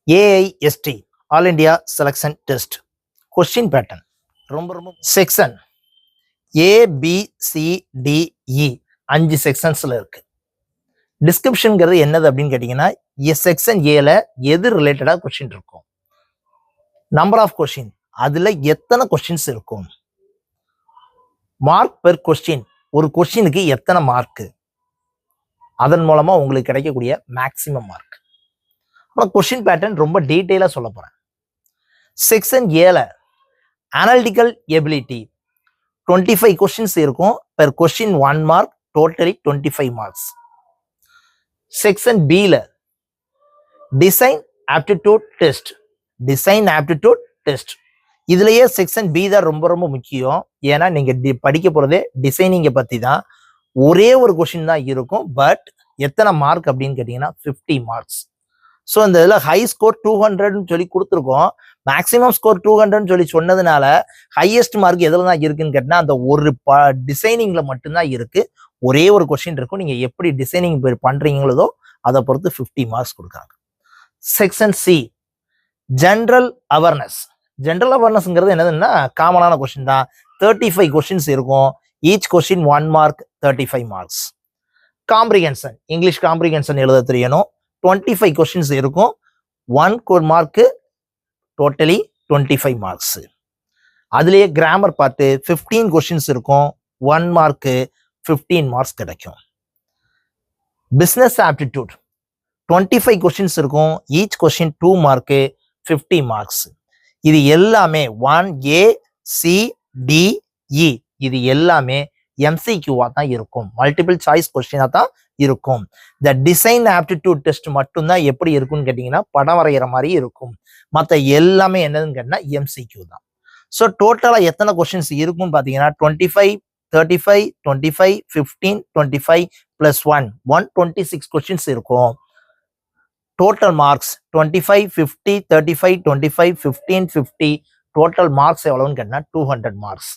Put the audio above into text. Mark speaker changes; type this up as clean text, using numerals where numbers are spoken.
Speaker 1: AIST all India selection test question pattern ரொம்ப section ABCDE 5 செக்ஷன்ஸ்ல இருக்கு. டிஸ்கிரிப்ஷன்ங்கிறது என்னது அப்படின்னு கேட்டீங்கன்னா செக்ஷன் ஏல எது ரிலேட்டடா கொஸ்டின் இருக்கும், நம்பர் ஆஃப் கொஸ்டின், அதுல எத்தனை கொஸ்டின்ஸ் இருக்கும், மார்க் பெர் கொஸ்டின், ஒரு கொஸ்டினுக்கு எத்தனை மார்க், அதன் மூலமா உங்களுக்கு கிடைக்கக்கூடிய மேக்சிமம் மார்க். அப்புறம் கொஸ்டின் பேட்டர்ன் ரொம்ப டீட்டெயிலா சொல்ல போறேன். செக்ஷன் ஏல அனாலிட்டிக்கல் எபிலிட்டி 25 கொஸ்டின்ஸ் இருக்கும். Per question 1 mark, totally 25 marks. Section பில design aptitude test, design aptitude test. இதுலயே செக்ஷன் பி தான் ரொம்ப ரொம்ப முக்கியம். ஏன்னா நீங்க படிக்க போறதே டிசைனிங்கை பத்தி தான். ஒரே ஒரு கொஸ்டின் தான் இருக்கும், பட் எத்தனை மார்க் அப்படின்னு கேட்டீங்கன்னா 50 மார்க்ஸ். ஸோ இந்த இதில் ஹை ஸ்கோர் 200ன்னு சொல்லி கொடுத்துருக்கோம். மேக்ஸிமம் ஸ்கோர் 200ன்னு சொல்லி சொன்னதுனால ஹையஸ்ட் மார்க் எதில் தான் இருக்குன்னு கேட்டால் அந்த ஒரு டிசைனிங்ல மட்டும்தான் இருக்கு. ஒரே ஒரு கொஸ்டின் இருக்கும். நீங்க எப்படி டிசைனிங் பண்றீங்களோ அதை பொறுத்து 50 மார்க்ஸ் கொடுக்குறாங்க. Section C general awareness. General அவேர்னஸ்ங்கிறது என்னதுன்னா காமனான கொஸ்டின் தான். 35 கொஸ்டின்ஸ் இருக்கும். Each question 1 mark, 35 marks. Comprehension, English comprehension எழுத தெரியணும். 25 கொஸ்டின்ஸ் இருக்கும். 1 மார்க்கு, டோட்டலி 25 மார்க்ஸ். அதுலயே கிராமர் பார்த்து 15 கொஸ்டின்ஸ் இருக்கும். 1 மார்க்கு, 15 மார்க்ஸ் கிடைக்கும். பிசினஸ் ஆப்டிடியூட் 25 கொஸ்டின்ஸ் இருக்கும். Each question 2 mark, 50 marks. இது எல்லாமே 1ACDE இது எல்லாமே MCQவா தான் இருக்கும். மல்டிபிள் சாய்ஸ் கொஸ்டினா தான் இருக்கும். இந்த டிசைன் ஆப்டிடியூட் டெஸ்ட் மட்டும்தான் எப்படி இருக்கும்னு கேட்டீங்கன்னா படம் வரைகிற மாதிரி இருக்கும். மற்ற எல்லாமே என்னதுன்னு கேட்டீங்கன்னா MCQ தான். ஸோ டோட்டலா எத்தனை கொஸ்டின்ஸ் இருக்கும்னு பாத்தீங்கன்னா 25, 35, 25, 15, 25 + 1 126 கொஸ்டின்ஸ் இருக்கும். Total marks 25, 50, 35, 25, 15, 50. டோட்டல் மார்க்ஸ் எவ்வளவுன்னு கேட்டீங்கன்னா 200 மார்க்ஸ்.